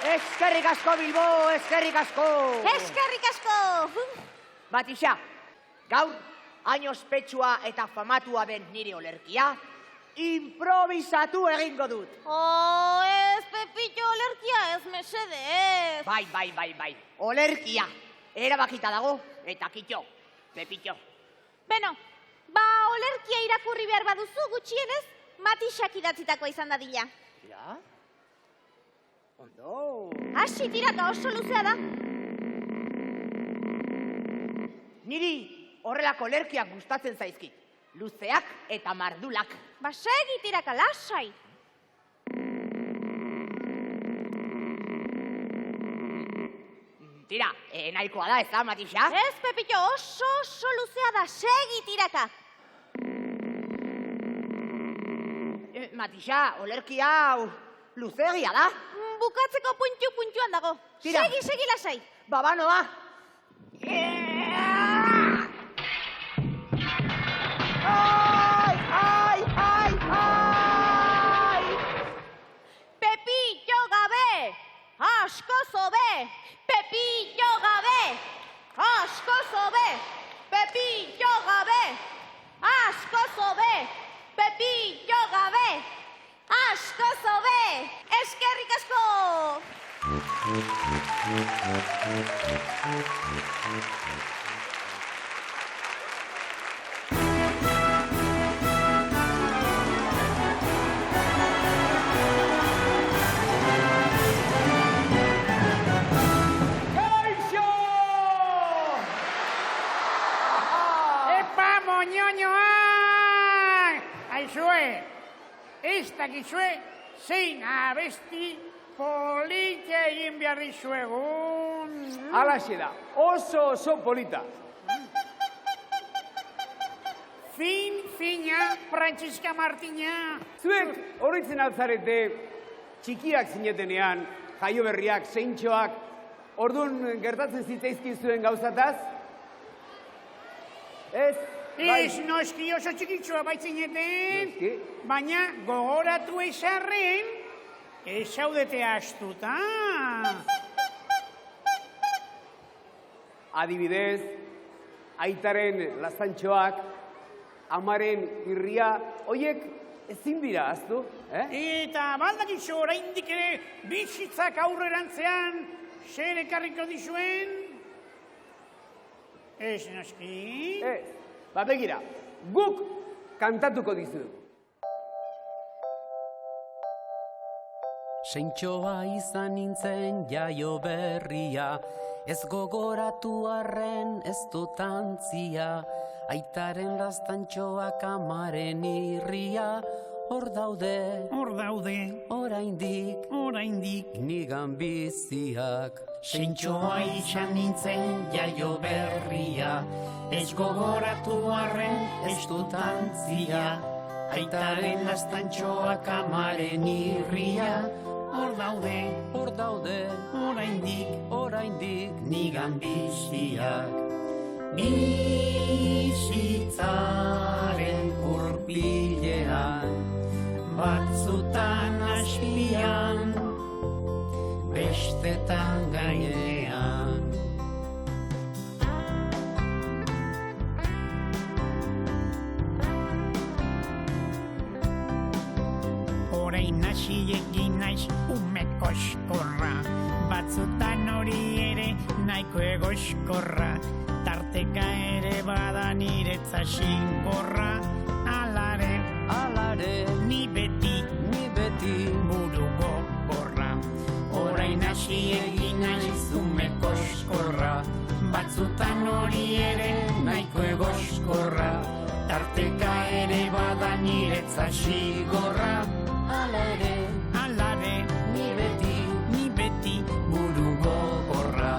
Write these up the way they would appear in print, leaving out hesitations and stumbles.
Eskerrik asko, Bilbo, eskerrik asko! Eskerrik asko! Matixa, gaur, hain ospetsua eta famatua den nire olerkia, improvisatu egingo dut. Ez, Pepillo, olerkia ez, mesedez. Bai. Olerkia. Erabakita dago, eta kitxo, Pepillo. Beno, olerkia irakurri behar baduzu gutxienez, Matixak idatzitakoa izan dadila. Ja? Ondo. Hasi tiraka oso luzea da. Niri horrelako olerkiak gustatzen zaizkit. Luzeak eta mardulak. Segi tiraka, lasai. Tira, nahikoa da, ez da, Matixa? Ez, Pepillo, oso luzea da, segi tiraka. Matixa, olerki hau luzegia da. Bukatzeko puntuan dago. Tira. Segi lasai. Babanoa. Ai! Pepillo gabe, asko zobe. Pepillo gabe, asko zobe. Pepillo gabe, asko zobe. Pepillo gabe, asko zobe. Eskerrik asko! Kaixo! Epa, moñoñoak! Aizue, ez dakizue, zein abesti polita egin behar dizuegun. Alaxe da, oso polita. Fina, Francisca Martina. Zuek horritzen altzarete txikiak zinetenean, jaio berriak, zeintxoak, orduan gertatzen zitzaizkin zuen gauzataz? Ez? Ez noski oso txikitsua baitzineten, Noski? baina gogoratu esarren, ez zaudete astuta. Adibidez, aitaren laztantxoak, amaren irria, hoiek ezin dira, aztu? Eta baldakizu oraindik ere bizitzak aurrerantzean zer ekarriko dizuen? Ez noski? Ez, begira, guk kantatuko dizu. Zeintxoa izan nintzen jaio berria, ez gogoratu arren ez dut antzia, aitaren laztantxoak amaren irria, hor daude, oraindik, nigan biziak. Zeintxoa izan nintzen jaio berria, ez gogoratu arren ez dut antzia, aitaren laztantxoak amaren irria, hor daude, oraindik, nigan biziak. Bizitzaren kurpilean, batzutan aspian, bestetan gainean. Orain hasi egin naiz umeko eskorra, batzutan hori ere nahiko egoskorra, tarteka ere bada niretza xingorra, alare, ni beti, buru gogorra. Orain hasi egin naiz umeko eskorra, batzutan hori ere nahiko egoskorra, tarteka ere bada niretza xigorra, alare, ni beti, buru gogorra.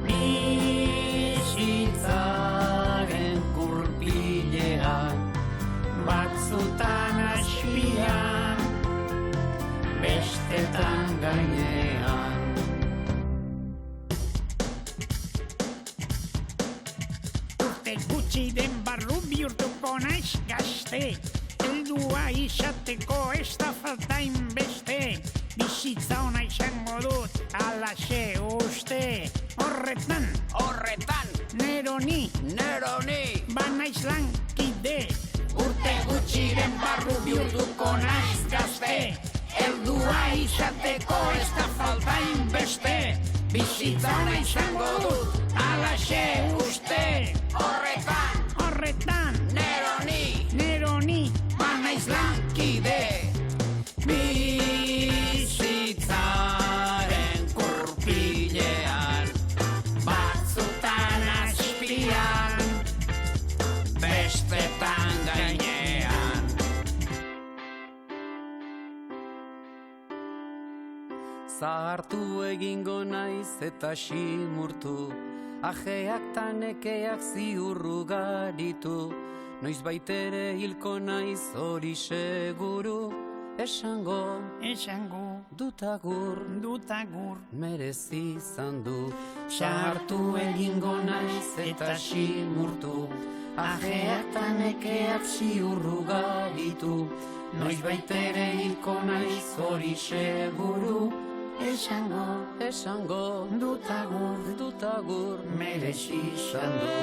Bizitzaren kurpilean, batzutan aspian, bestetan gainean. Urte gutxi den barru bihurtuko naiz gazte, heldua izateko ez da falta inbeste. bizitza ona izango dut, alaxe uste. Horretan, neroni, banaiz lankide. Urte gutxiren barru bihurtuko naiz gazte. Heldua izateko ez da falta inbeste. Bizitza ona izango dut, alaxe uste. Horretan, neroni, banaiz lankide. Bizitzaren kurpilean, batzutan azpian, bestetan gainean. Zahartu egingo naiz eta simurtu, ajeak ta nekeak ziurrugaritu, noiz baitere hilko naiz hori seguru, esango dutagur merezi izan du. Zahartu egingo naiz eta simurtu, ajeak ta nekeak ziurrugaritu, noiz baitere hilko naiz hori seguru, esango dutagur merezi izan du.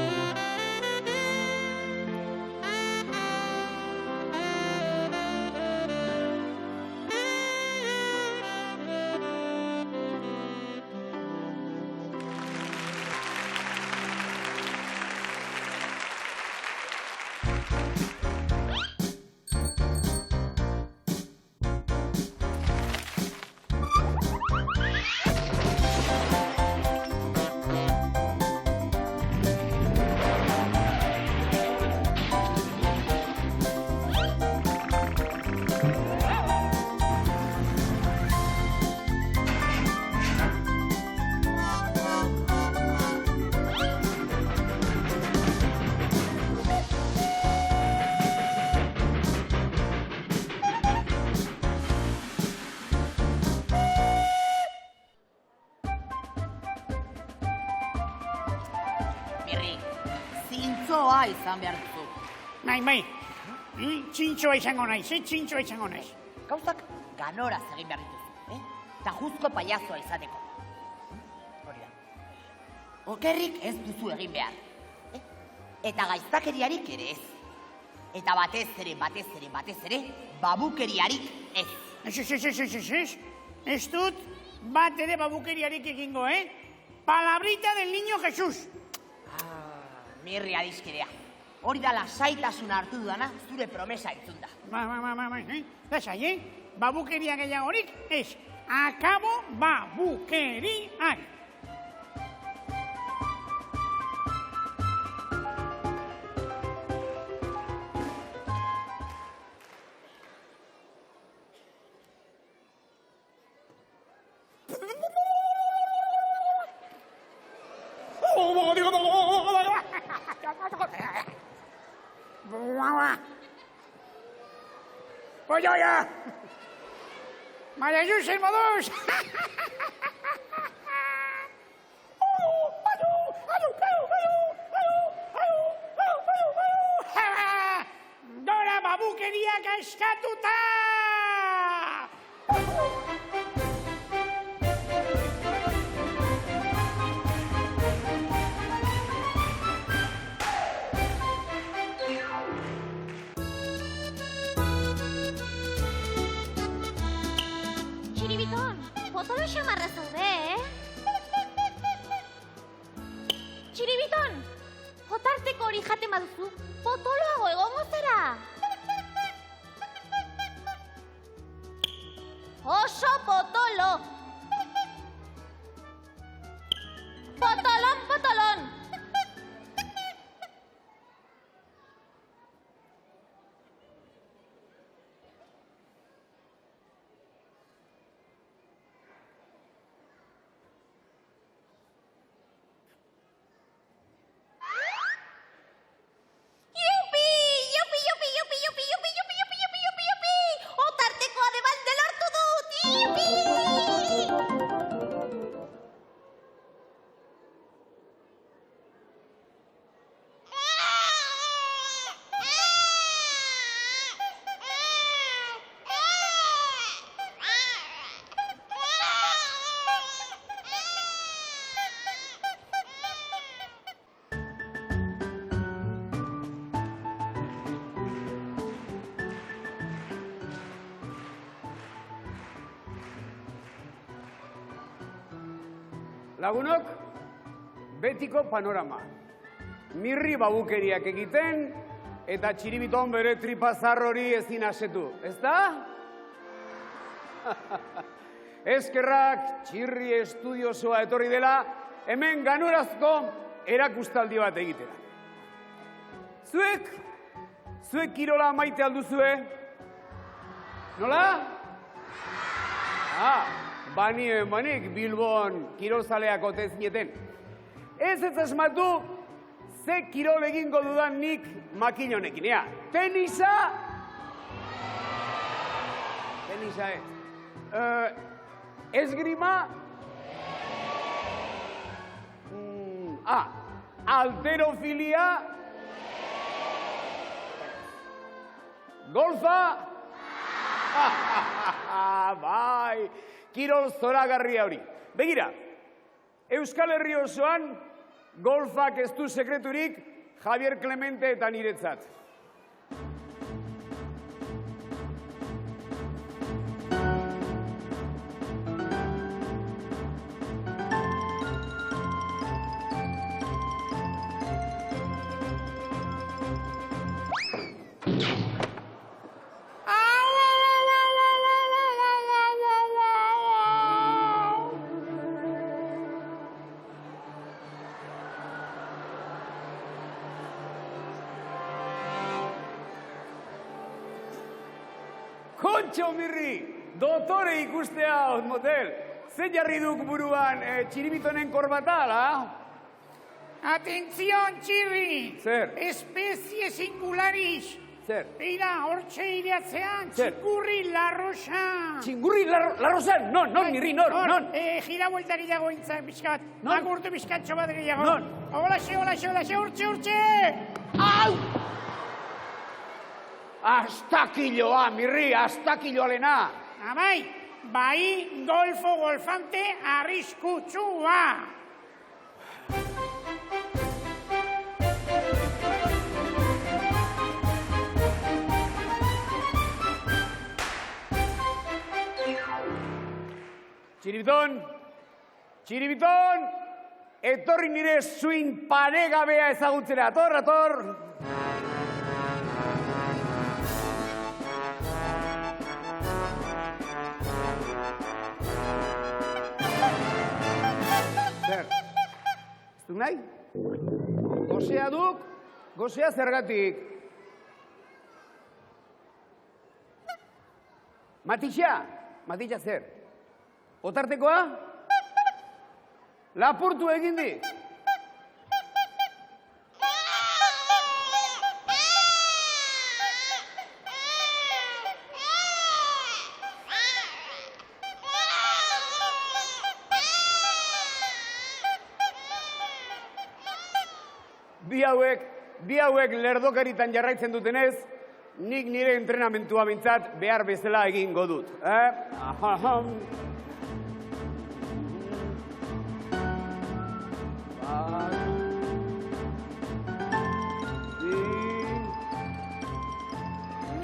Mirri, zintzoa izan behar duzu. Bai, txintxoa izango naiz, Gauzak ganoraz egin behar dituzu, eta juzko paiazoa izateko. Hori da. Okerrik ez duzu egin behar. Eta gaiztakeriarik ere ez. Eta batez ere, babukeriarik ez. Ez dut bat ere babukeriarik egingo, Palabrita del niño Jesús. Mirri adizkidea. Hori da lasaitasuna hartu dudana zure promesa entzun da. Lasai, babukeria gehiagorik ez. Akabo babukeriak. Oia! Maria Jusen moduz! Dora babukeriak eskatuta! Potolo xamarra zaude, Txiribiton, jotarteko hori jaten baduzu, potoloago egongo zera. Oso potolo. Potolon. Lagunok, betiko panorama. Mirri babukeriak egiten, eta txiribiton bere tripazar hori ezin asetu. Ez da? Eskerrak txirri estudiosoa etorri dela, hemen ganurazko erakustaldi bat egitera. Zuek kirola maite alduzue? Nola? Banik Bilbon kirolzaleak ote zineten. Ez asmatu, ze kirol egingo dudan nik makinonekin, ea. Tenisa ez. Esgrima. Alterofilia. Golfa. Bai, kirol zoragarria hori. Begira, Euskal Herri osoan golfak ez du sekreturik Javier Clemente eta niretzat. Kontxo, Mirri, dotore ikustea, motel. Ze jarri duk buruan txiribitonen korbatala? Atención, Txirri! Zer? Espezie singularis! Zer? Beira, hortxe iratzean, Zer? txingurri larrosa! Txingurri larrosan? Non, Mirri, non? Gira bueltari dago intzak bizkat. Non? Agurtu bizkatxo bat gehiago. Non? Holaxe, hortxe! Au! Astakilloa, Mirri, astakilloalena! Bai, golfante arriskutsua! Txiribiton, etorri nire swing paregabea ezagutzera. Ator! Zer? Ez duk nahi? Gozea duk, gozea zergatik. Matitxa zer? Otartekoa? Lapurtu egin di. Bi hauek lerdokaritan jarraitzen dutenez, nik nire entrenamentua bintzat behar bezala egingo dut.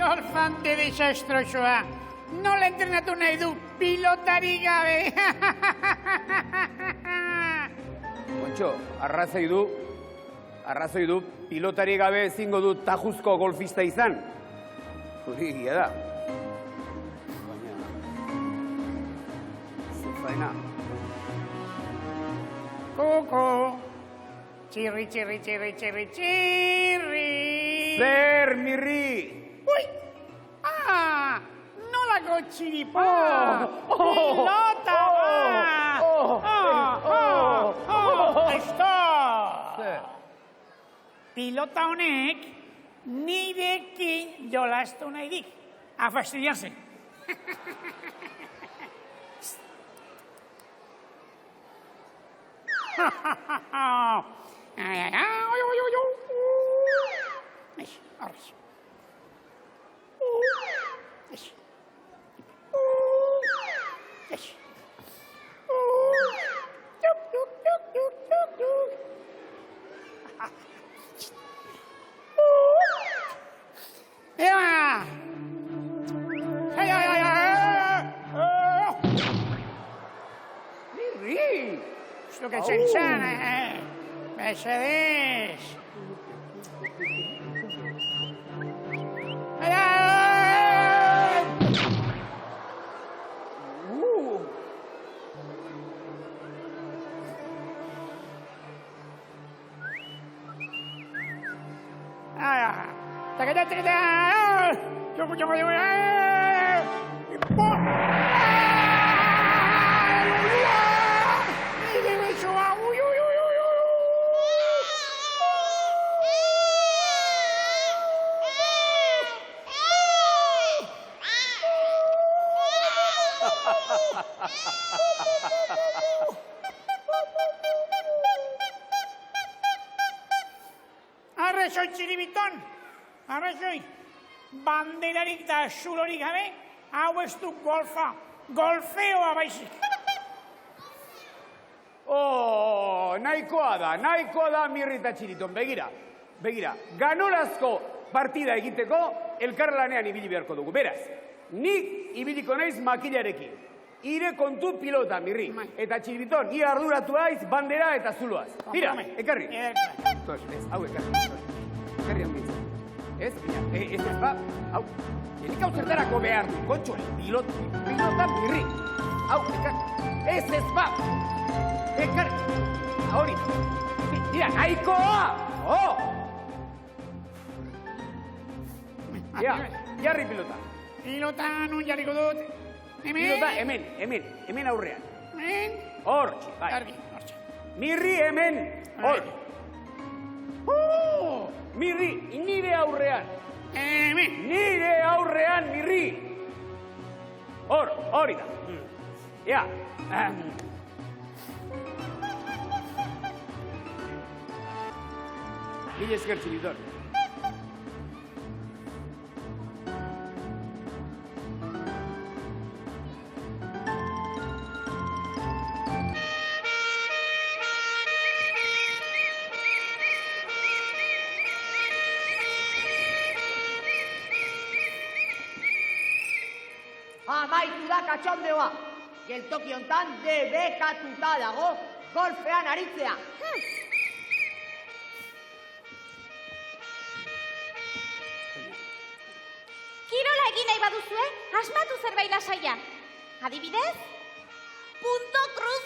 Golfante desastrosoa. Nola entrenatu nahi du pilotari gabe. Kontxo, arrazoi du, pilotari gabe ezingo du tajuzko golfista izan. Hori egia da. Baina, zefaena. Koko. Txirri. Zer, Mirri! Ui! Nolako txiripa! Pilota! Stop! Zer? Pilota honek nirekin jolastu nahi dik. A fastidiarse. zuk etxen izan, mesedez. Arrazoi, txiribiton, arrazoi, banderarik da zulorik gabe, hau ez du golfa, golfeoa baizik. Nahikoa da Mirri eta Txiriton, begira, ganorazko partida egiteko elkarlanean ibili beharko dugu, beraz, nik ibiliko naiz makilarekin, ire kontu pilota, Mirri, eta Txiriton, ni arduratu naiz bandera eta zuloaz. Tira, ekarri. Hau, ekarri handitzen. Ez, ba, hau, jenik hau zertarako behar du, kontxoli, pilota Mirri. Hau, ekarri, ez, ba, ekarri, hori, tira, nahikoa! Jarri pilota. Pilota nun jarriko dut. Pilota, hemen aurrean. Hemen? Hortxe, bai. Argi, hortxe. Mirri hemen, hor. Mirri, nire aurrean. Hemen. Nire aurrean, Mirri. Hori da. Ja. Mila esker, Txiriton. Amaitu da katxondeoa. Geltoki hontan debekatuta dago golfean aritzea. Kirola egin nahi baduzue, asmatu zerbait lasaia. Adibidez, punto cruz.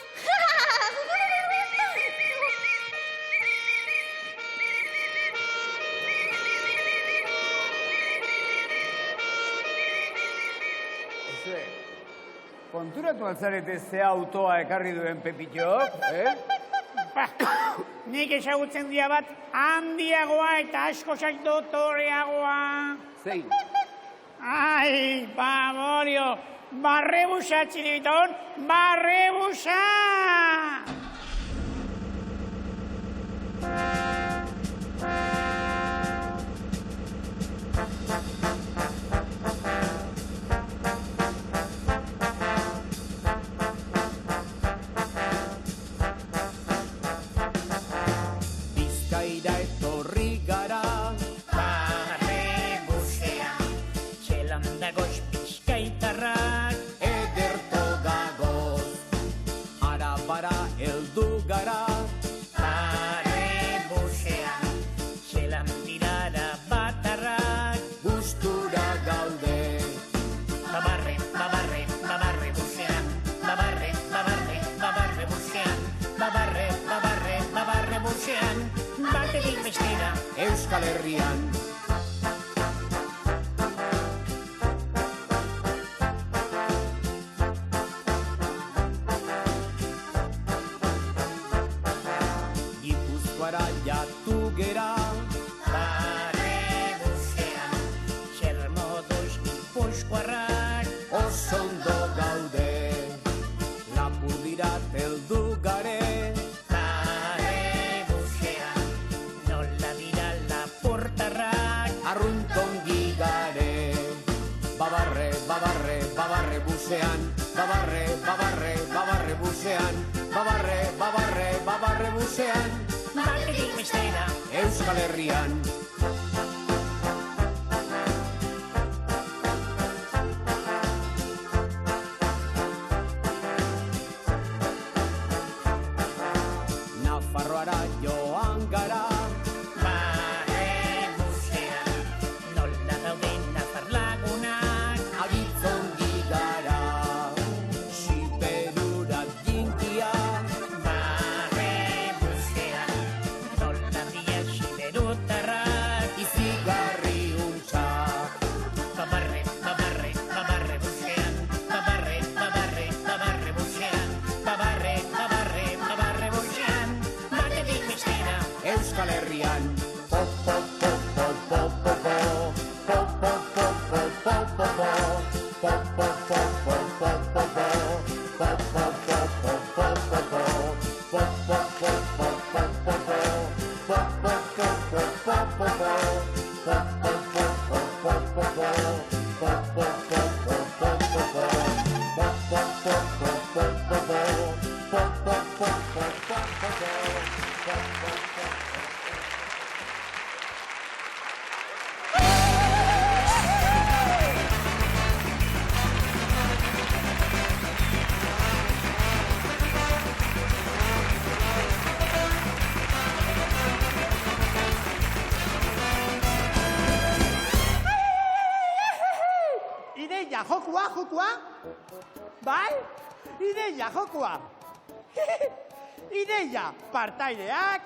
Konturatu altzarete ze autoa ekarri duen Pepitxok, Nik ezagutzen dia bat handiagoa eta asko zait dotoreagoa. Zein? Ai, Bamorio, barrebusa, Txiribiton, barrebusa! Bizkaira etorri gara, Barrebusean, txelan dagoz bizkaitarrak. ederto gagoz, Arabara heldu gara, Barrebusean, txelan dirara batarrak. gustura gaude. Babarre, babarre, babarre busean, babarre, babarre, babarre busean, babarre, babarre, babarre busean, batetik bestera. Euskal Herrian, Gipuzkoara jatu gera, Barre busean, txermodoz gipuzkoarrak. osondo gaude. Lapurdirat heldu gare, Barre busean, nola dira laportarrak. arruntongi gare. Babarre, babarre, babarre busean, babarre, babarre, babarre busean, babarre, babarre, babarre busean, Batetik bestera. Euskal Herrian. Ideia, jokua? Bai? Ideia, jokua. Ideia, partaideak.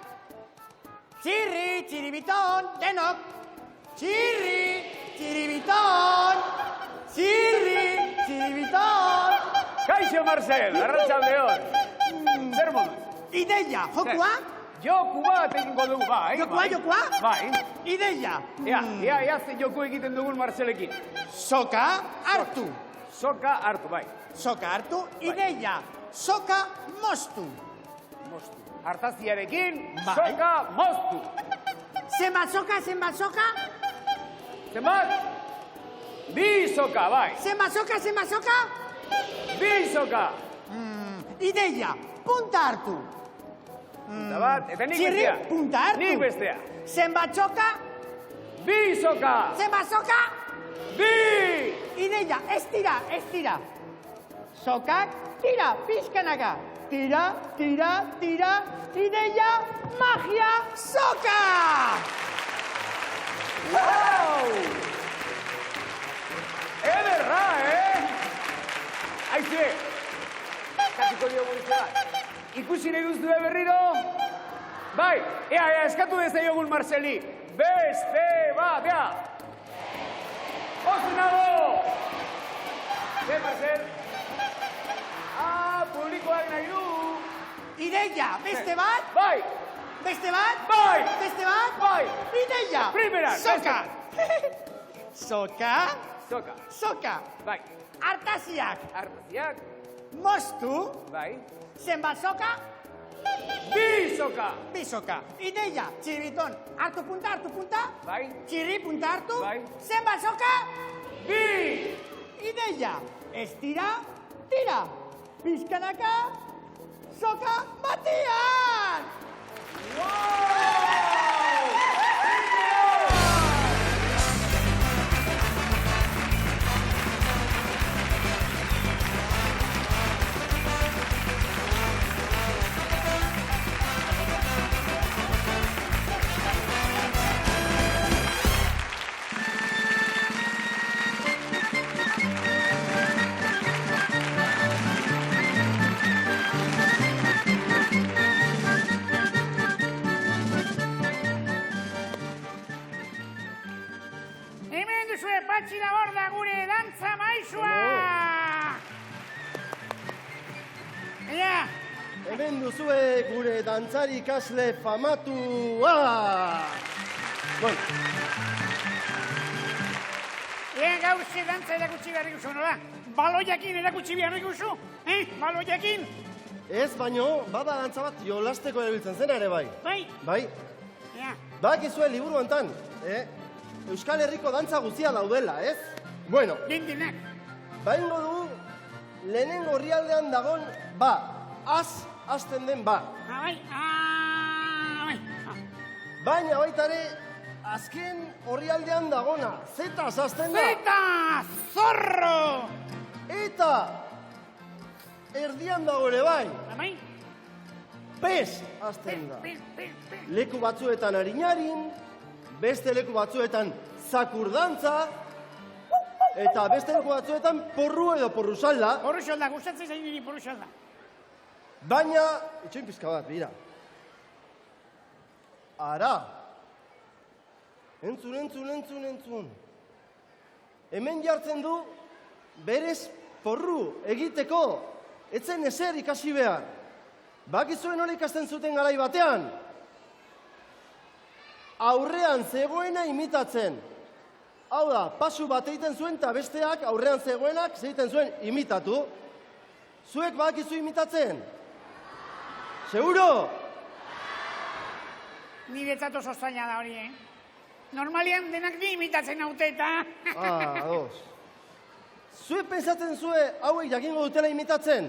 Txirri, txiribiton, denok. Txirri, txiribiton. Txirri, txiribiton. Kaixo, Marcel, arratsaldeon. Zer moduz? Ideia, jokua? Joku bat egingo dugu, bai. Jokua? Bai. Ideia. Ea, ze joku egiten dugun Marcelekin. Soka hartu. Soka hartu, bai. Soka hartu, ideia. Soka moztu. Moztu. Hartaziarekin, Bai. soka moztu. Zenbat soka? Zenbat? Bi soka, bai. Zenbat soka? Bi soka. Ideia, punta hartu. Eta bat, eta nik Txirri, bestea. punta hartu. Nik bestea. Zenbat soka? Bi soka. Zenbat soka? Bi! Ideia, ez tira. Sokak, tira, pixkanaka. Tira. Ideia, magia, soka! Wow! Ederra, Aizue, eskatuko dio gure bat. Ikusi nahi duzue berriro? Bai, ea, eskatu dezaiogun Marceli. Beste bat, ea! Oso nago! Ze, Marcel? Publikoak nahi du! Ideia, beste bat? Bai! Beste bat? Bai! Beste bat? Bai! Ideia! Primera, Soka! Soka? Soka. Soka! Bai. Artaziak! Artaziak. Moztu! Bai. Zenbat soka? Bi soka. Bi soka. Ideia, txiribiton. Hartu punta. Bai. Txirri, punta hartu. Bai. Zenbat soka? Bi! Ideia, ez tira. Pizkanaka, soka batian! Hemen duzue Patxi Laborda gure dantza maizua! Ea, Hemen duzue gure dantzari ikasle famatua! Bueno, ea gauze dantza erakutsi behar ikusu, nola? Baloiakin erakutsi behar ikusu, Baloiakin? ez baino, bada dantza bat jolasteko erabiltzen zen ere bai. Bai, Bai, ea, badakizue liburu hontan, Euskal Herriko dantza guztia daudela, ez? Bueno, dendenak. baingo dugu lehenengo orrialdean dagon ba, azten den ba. Bai. Baina baita ere, azken orrialdean dagona, zetaz azten da. Zeta, zorro! Eta erdian dago ere bai, Bai, pez azten da. pe. Leku batzuetan harinarin, beste leku batzuetan zakurdantza, eta beste leku batzuetan porru edo porrusalda, Porruxalda, gustatzen zain niri porruxalda. baina, itxoin pizka bat, bira. Ara, entzun. Hemen jartzen du, berez porru egiteko, etzen ezer ikasi behar. Bakizuen nola ikasten zuten garai batean? Aurrean zegoena imitatzen. Hau da, pasu bat egiten zuen eta besteak aurrean zegoenak egiten zuen imitatu. Zuek badakizu imitatzen? Seguro? Niretzat oso zaila da hori, Normalian denak ni imitatzen haute eta... Ados. Zuek pensatzen zue hauek jakingo dutela imitatzen?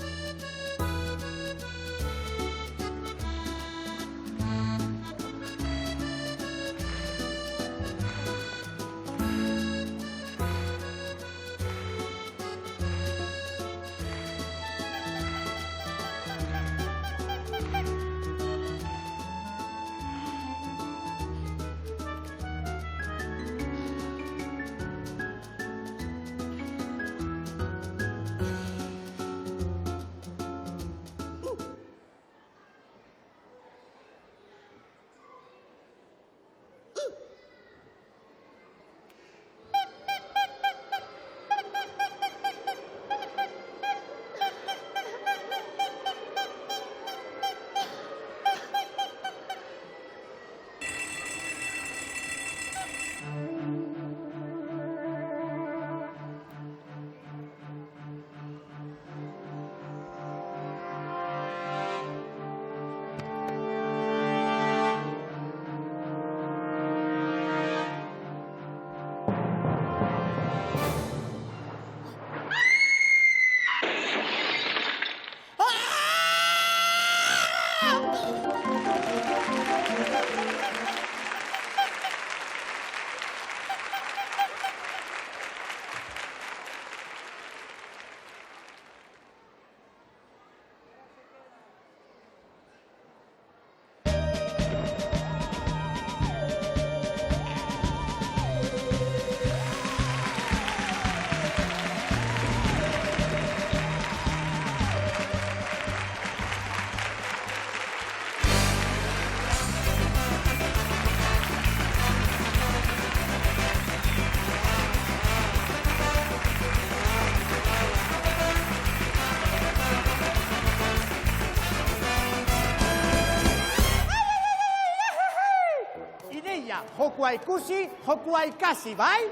jokua ikusi, jokua ikasi, bai?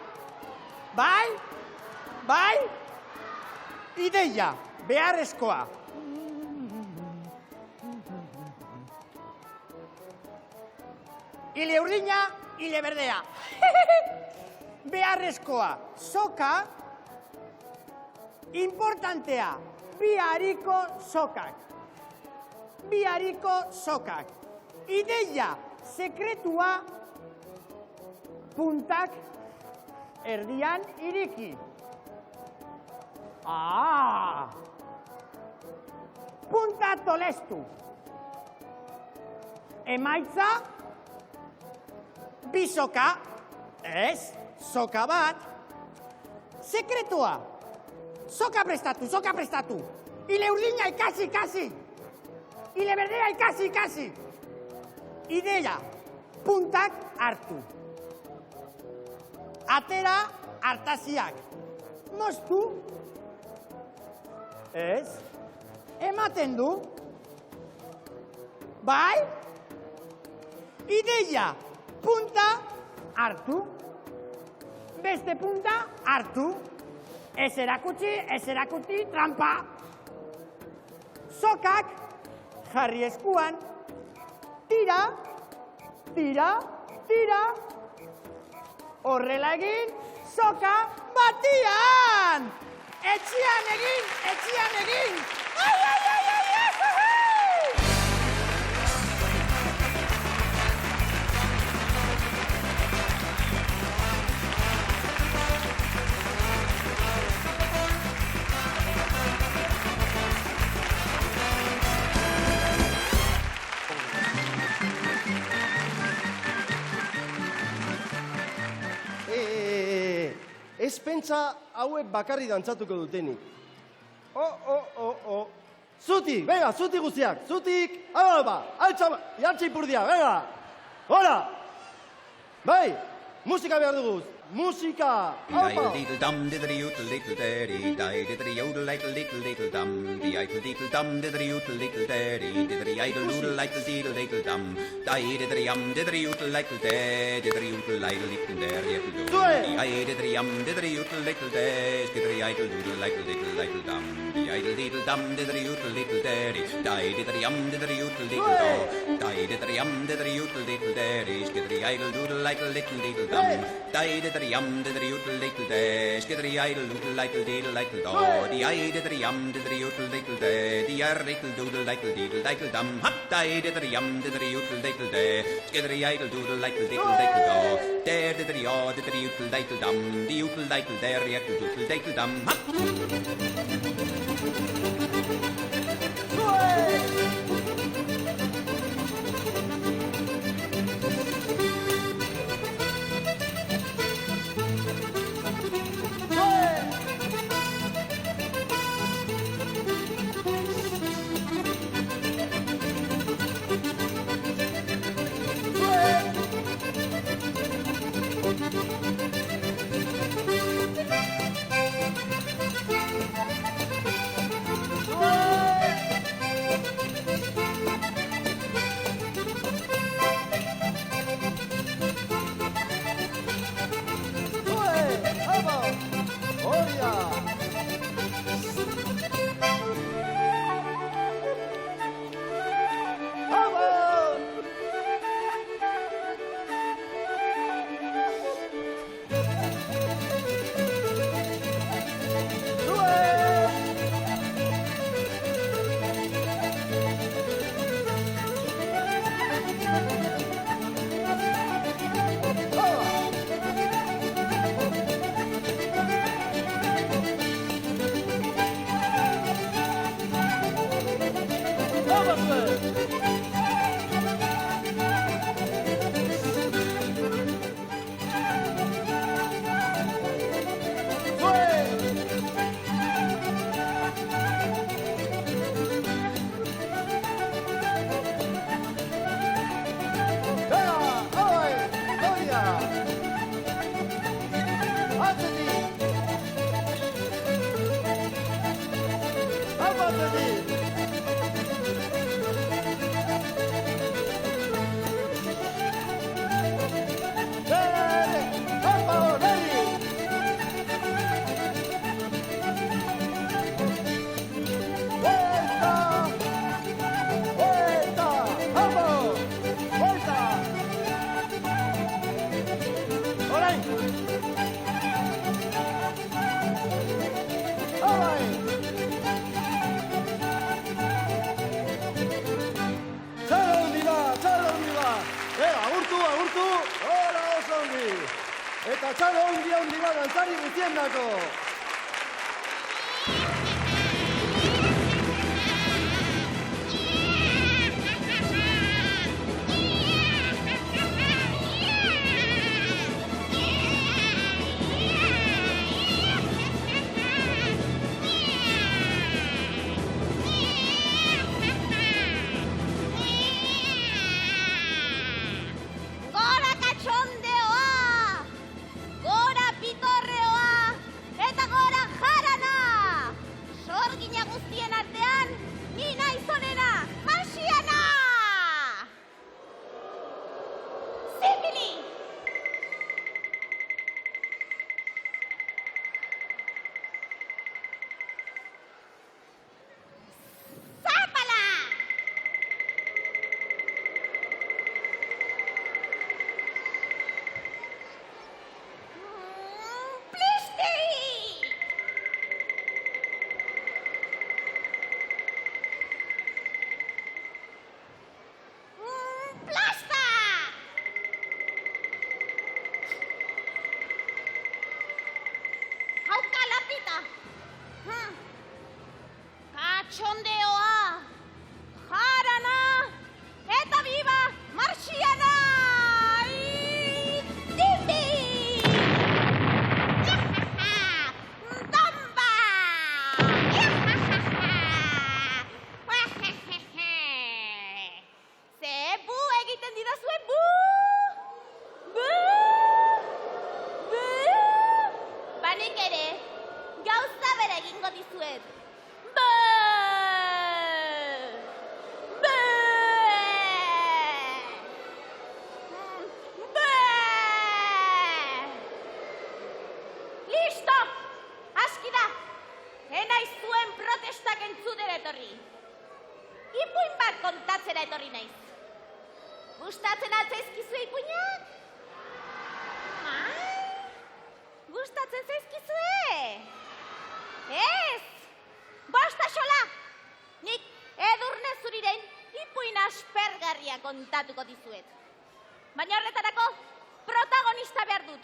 Bai? Bai? Ideia, beharrezkoa. Ile urdina, ile berdea. Beharrezkoa, soka, importantea, bi hariko sokak. Bi hariko sokak. Ideia, sekretua, puntak, erdian iriki. Punta tolestu. Emaitza, bi soka, ez, soka bat. Sekretua, soka prestatu. Ile urdina ikasi. Ile berdea ikasi. Ideia, puntak hartu. Atera hartasiak. Moztu. Ez. Ematen du. Bai. Ideia, punta hartu. Beste punta hartu. Ez erakutsi, trampa. Sokak jarri eskuan. Tira. Horrela egin, soka batian! Etxian egin! Ai! Ez pentsa hauek bakarri dantzatuko dutenik. Zutik, venga, zutik guztiak, zutik, jartxe ipurdia, venga, hola! Bai, musika behar duguz, musika, haupa! Dum diddly oodle little daddy, die diddly yodel little little dum, the idle diddle dum diddly oodle little daddy, diddly idle noodle little diddle little dum, die diddly diddly oodle little daddy, diddly oodle little daddy, the diddly diddly oodle little daddy, diddly idle noodle little dum, the idle diddle dum diddly oodle little daddy, die diddly diddly oodle little dog, die diddly diddly oodle little daddy, diddly idle noodle little dum, die diddly diddly oodle little dash, diddly idle noodle little dog, the I diddly diddly oodle little day, the little doodle little dum, hop die diddly diddly oodle little day, diddly idle doodle little dog, there diddly oodle little dum, the oodle little there doodle little dum, hop. handi bat dantzari guztien dako. Gora katxondeoa, gora pitorreoa, eta gora jarana. Sorgina guztien artean, ni naiz onena, Masiana! Zipili! Zapala! Plisti! Plasta! Hauka lapita! Katxondeoa! Jarana! Eta biba Marxiana! Dimbi! Damba! Ze bu egiten didazue, bu! Bu! Bu! Banik ere, gauza bera egingo dizuet. Bu! Bu! Bu! Listo! Aski da! Enaiz zuen protestak entzutera etorri. Ipuin bat kontatzera etorri naiz. Gustatzen altzaizkizue ipuinak? Gustatzen zaizkizue? Ez! Bosta xola! Nik Edurne Zuriren ipuin aspergarria kontatuko dizuet. Baina horretarako protagonista behar dut.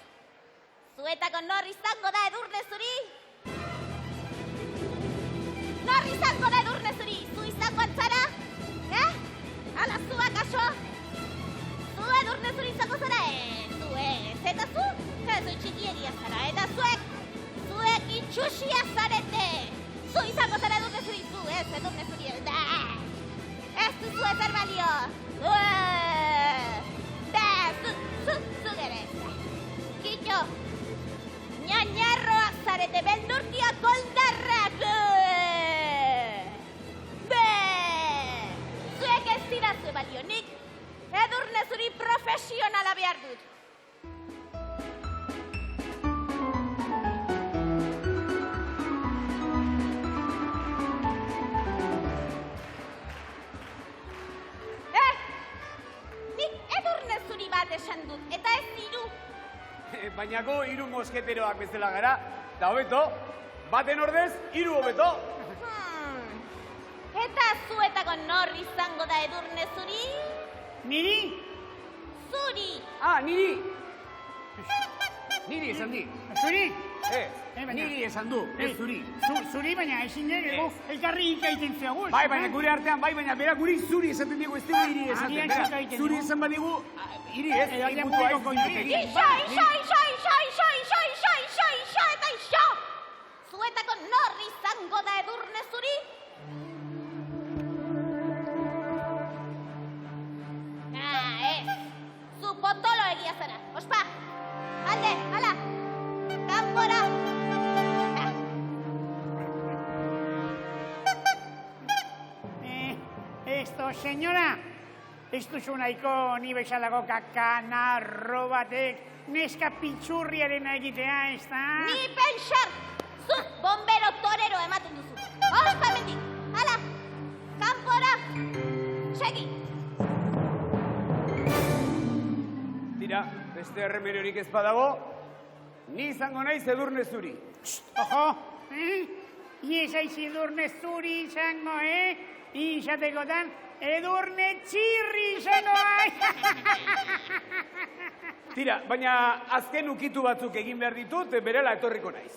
Zuetako nor izango da Edurne Zuri? Nor izango da Edurne Zuri? Zu izango antzara? Ala zu akaso? Zu Edurne Zuri izango zara? Zu ez. Eta zu? Zu txikiegia zara. Eta zuek itxusia zarete. Zu izango zara Edurne Zuri? Zu ez, Edurne Zuri. Ez duzu ezer balio. Zu gere. Kitxo. Ñañarroak zarete, beldurtiak koldarrak! Zuek ez didazue balio, nik Edurne Zuri profesionala behar dut. Nik Edurne Zuri bat esan dut, eta ez hiru. Baina go hiru mosketeroak bezala gara, eta hobeto, baten ordez, hiru hobeto. Eta zuetako nor izango da Edurne Zuri? Niri? Zuri! Niri! Niri esan di. Zuri? Ez, niri esan du, ez zuri. Zuri, baina ezin dugu elkarri ikaiten zeaguz. Bai, baina gure artean, bai, baina bera guri zuri esaten digu, ez dugu hiri esaten. Bera, zuri esan badigu, hiri ez, ikutua ez zintutegin. Iso, eta iso! Zuetako nor izango da Edurne Zuri? Ez. Zu potolo egia zara. Ospa! Alde, hala! Kanpora! Esto, señora, ez duzu nahiko ni bezalako kakanarro batek neska pitxurriarena egitea, ez da? Ni pentsar! Zu bombero torero ematen duzu. Ospa mendik! Hala! Kanpora! Segi! Tira, beste erremediorik ez badago, ni izango naiz Edurne Zuri. Ojo! Ies aiz Edurne Zuri izango, Izatekotan, Edurne txirri izango Tira, baina azken ukitu batzuk egin behar ditut, berela etorriko naiz.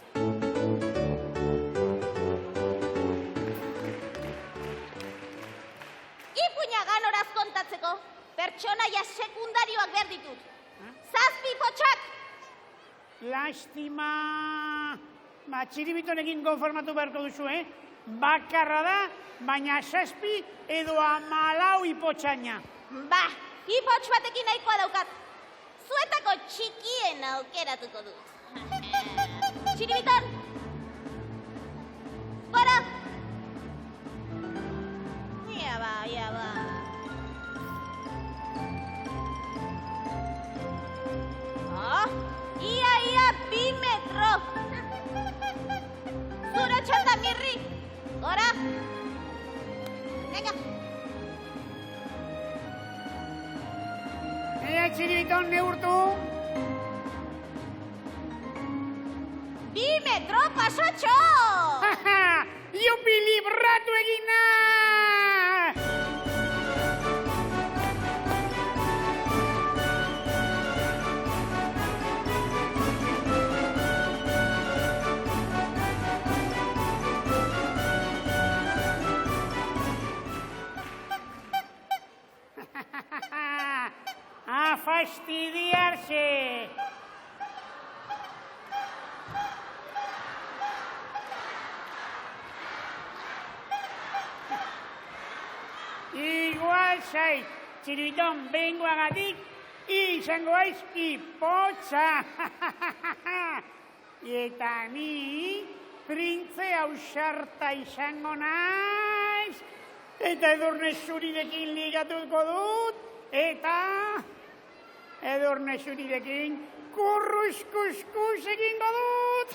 Ipuina ganoraz kontatzeko, pertsonaia sekundarioak behar ditut. 7 potxak! Lastima... Txiribitonekin konformatu beharko duzu, Bakarra da, baina 7 edo 14 ipotxaina. Ba, ipotx batekin nahikoa daukat. Zuetako txikien aukeratuko dut. Txiribiton! Gora! Ia ba. Ia 2 metro! Zure txanda, Mirri! Gora! Venga! Txiribiton neurtu. 2 metro pasotxo! Iupi libratu egina! A fastidiarse! Igual zait, Txiribitón behingoagatik, izango aiz ipotza. Eta ni, printze ausarta izango naiz, eta Edurne zurirekin ligatuko dut, eta Edurne zurirekin kurruz-kuskus egingo dut.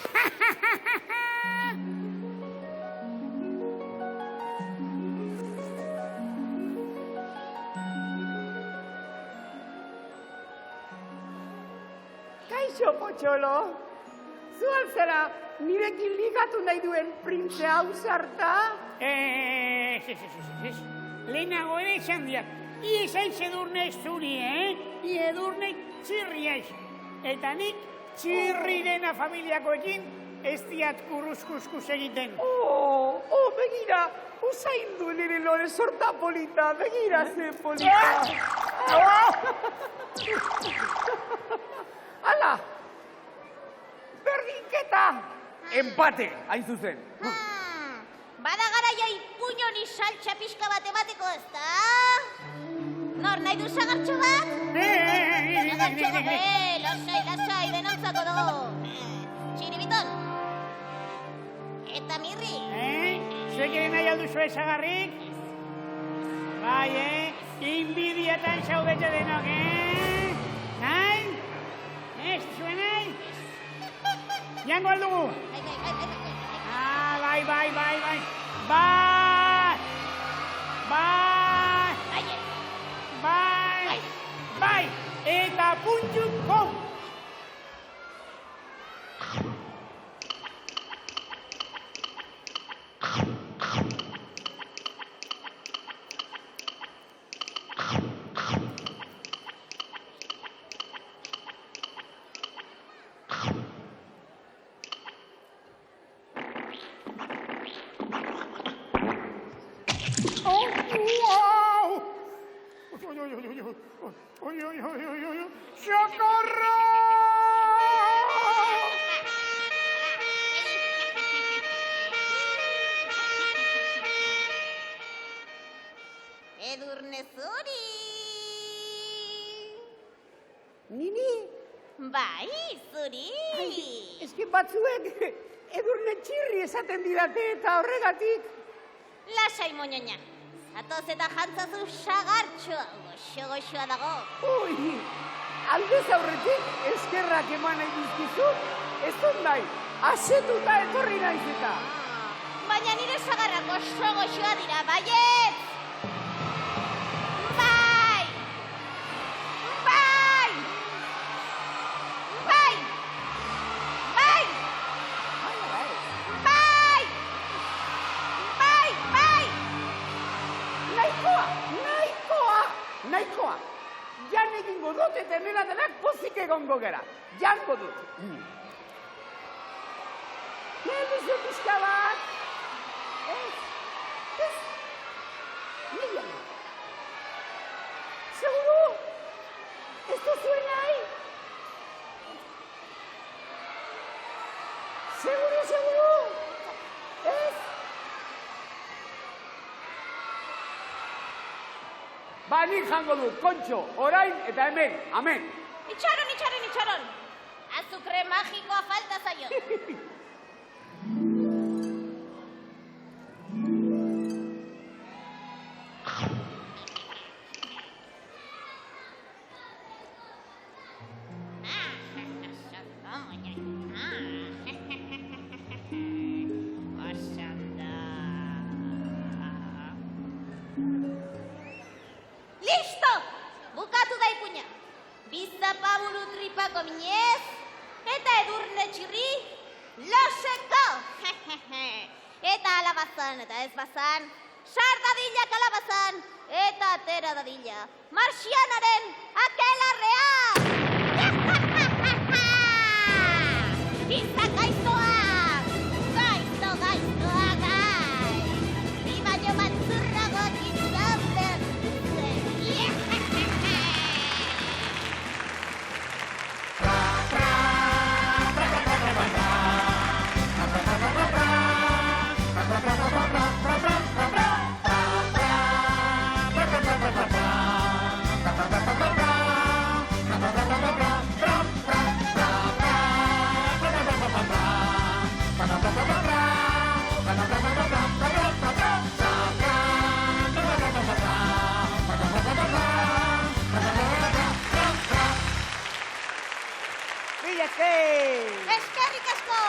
Kaixo, Potxolo. Zu altzara nirekin ligatu nahi duen printze ausarta? Lehenago ere esan diat. Iez aiz Edurne zuri, I Edurne txirri aiz. Eta nik txirrirena familiakoekin ez diat kurruz-kuskus egiten. Begira, usaindu nire lore sorta polita, begira ze polita. Ala, berdinketa. Empate, hain zuzen. Bada garaia ipuñoni saltxa pixka bat emateko, ez da? Nor, nahi du sagartxo bat? Sagartxo bat, lasai, denontzako dugu. Txiribiton. Eta Mirri. Zekeren nahi alduzu ezagarrik? Bai, inbidiatan zaudete denok, Nahi? Ez zuen nahi? Jango aldugu? Bai. Bai. Eta puntuko. ¡Socorro! Edurne zuri. Nini? Bai, zuri. Eski batzuek Edurne txirri esaten didate eta horregatik. Lasai, moñoña. Zatoz eta jantzazu sagartxoa. Goxo-goxoa dago. Aldez aurretik eskerrak eman nahi dizkizu, ez dut nahi, asetuta etorri naiz eta. Baina nire sagarrak goxo-goxoa dira, baiet! Bai! Bai! Bai! Bai! Bai! Bai! Bai! Nahikoa! jango dut eta nena denak pozik egongo gara. Jango dut. Duzu pixka bat. Ez. Nila. Seguru? Ez duzuen nahi? Seguru? Ez? Ba, nik jango dut, Kontxo, orain eta hemen, amen. Itxaron. Azukre magikoa falta zaio. Listo! Bukatu da ipuña. Bizapaburu tripako minez, eta edurne txirri, loseko! Eta alabazan, eta ez bazan, sar dadila kalabazan, eta atera dadila, marxianaren akelarrea! Izak gaiztoak! Gaiztoa gai! Bi baino mantzurragoak izan behar zen. Eskerrik asko!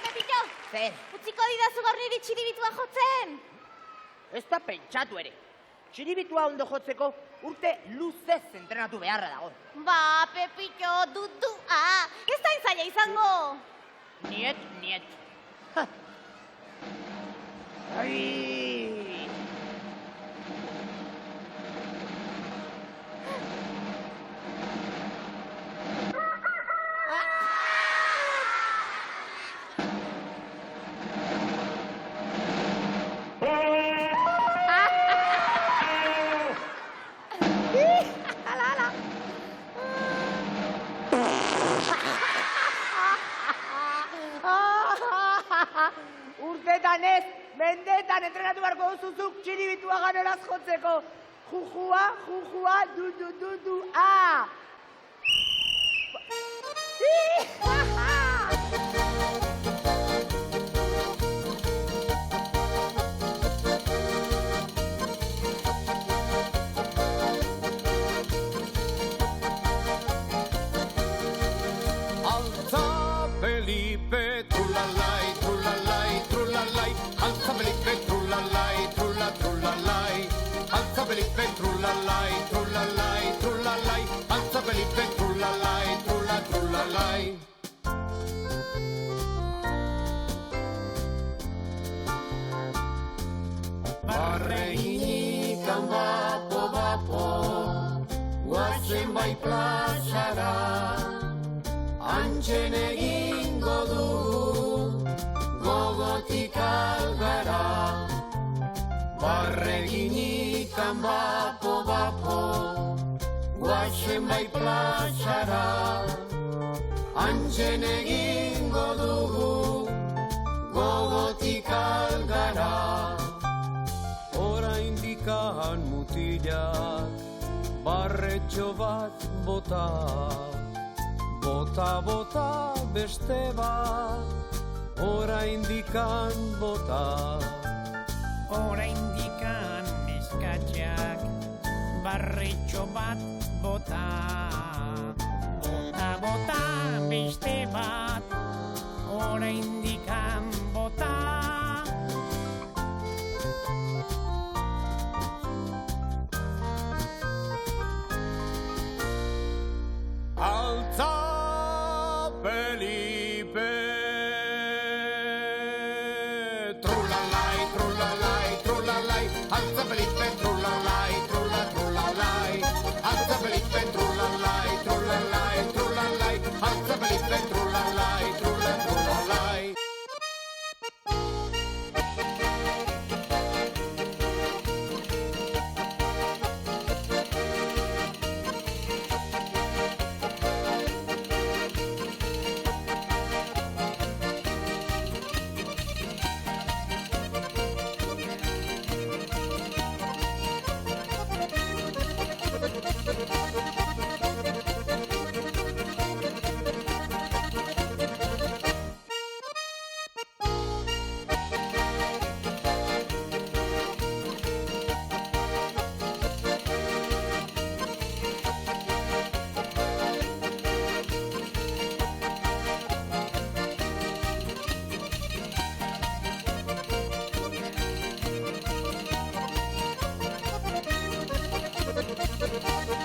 Pepillo! Zer, Utziko didazu gaur niri txiribitua jotzen? ez da pentsatu ere. Txiribitua ondo jotzeko urte luzez entrenatu beharra dago. Ba, Pepillo, dudua, ez da zaila izango. Niet. Ha. Ai! Urteetan ez, mendeetan entrenatu beharko duzuzuk txiribitua ganoraz jotzeko. Jujua, du, a! Alza Felipe, trulalai, trulalai, trulalai. Alza Felipe, trulalai, trulalai. Alza Felipe, trulalai, trulalai, trulalai. Alza Felipe, trulalai, trulalai. Barregikan bapo, guazen bai plazara. Antzen egingo dugu, gogotik algara. Barreginikan bapo, guazen bai plazara. Antzen egingo dugu, gogotik algara. Oraindikan mutilak, barretxo bat bota. Bota beste bat, oraindikan bota. Oraindikan neskatxak, barretxo bat bota. Bota beste bat, oraindikan bota. Alza Felipe, trulalai, trulalai, trulalai. Alza Felipe, trulalai, trulalai. Thank